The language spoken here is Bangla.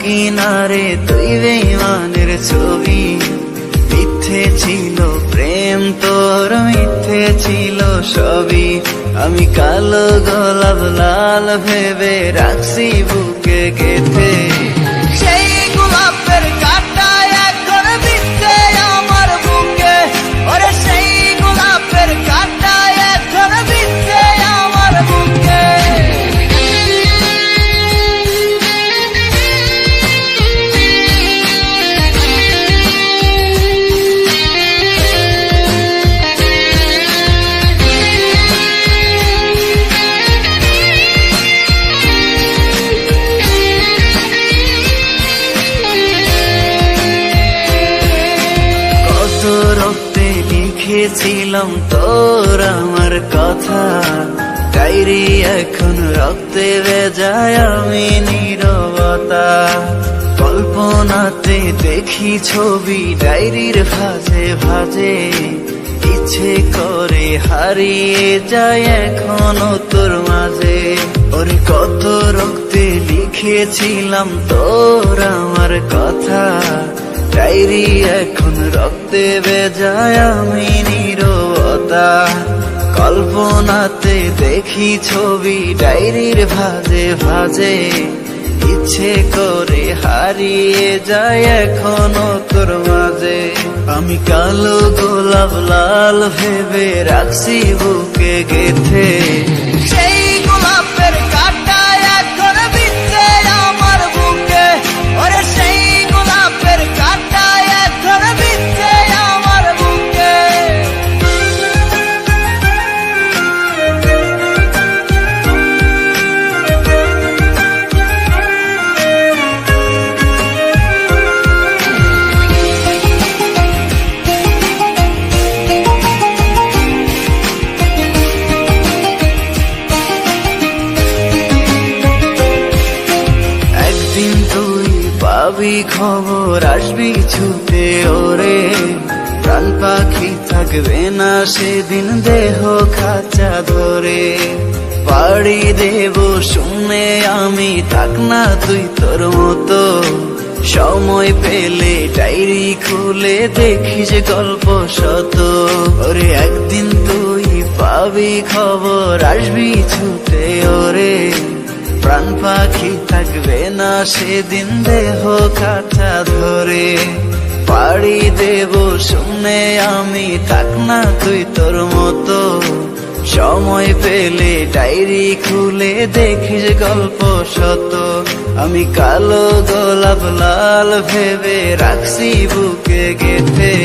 কিনারে তুই বেঈমানের ছবি। মিথ্যে ছিল প্রেম তোর, মিথ্যে ছিল সবই। আমি কালো গোলাপ লাল ভেবে রাখছি বুকে গেঁথে। সেই গোলাপের কাঁটা এখন বিচ্ছে আমার বুকে, ওরে সেই গোলাপের কাঁটা এখন বিচ্ছে আমার বুকে। রক্তে লিখেছিলাম তোর আমার কথা, ডায়েরি এখন রক্তে ভেজায় আমি নীরবতা। কল্পনাতে দেখি ছবি ডায়েরির ভাঁজে ভাঁজে, ইচ্ছে করে হারিয়ে যায় এখনো তোর মাঝে। ওরে কত রক্তে লিখেছিলাম তোর আমার কথা, ডায়েরি এখন রক্তে ভেজায় আমি নীরবতা। কল্পনাতে দেখি ছবি ডায়েরির ভাঁজে ভাঁজে, ইচ্ছে করে হারিয়ে যায় এখনো তোর মাঝে। আমি কালো গোলাপ লাল ভেবে রাখছি বুকে গেঁথে। সেই গোলাপের কাঁটা এখন বিচ্ছে আমার বুকে, ওরে সেই গোলাপের কাঁটা এখন বিচ্ছে আমার বুকে। পাবি খবর আসবি ছুটে ওরে, প্রাণ পাখি থাকবে না সেদিন দেহ খাঁচা ধরে। পাড়ি দেব শুনে আমি, থাক না তুই তোর মতো। সময় পেলে ডায়েরি খুলে দেখিস গল্প শত। ওরে একদিন তুই পাবি খবর আসবি ছুটে ওরে, প্রাণ পাখি থাকবে না সেদিন দেহ কাটা ধরে। পাড়ি দেব শুনে আমি, থাক না তুই তোর মতো। সময় পেলে ডায়েরি খুলে দেখিস গল্প শত। আমি কালো গোলাপ লাল ভেবে রাখছি বুকে গেঁথে।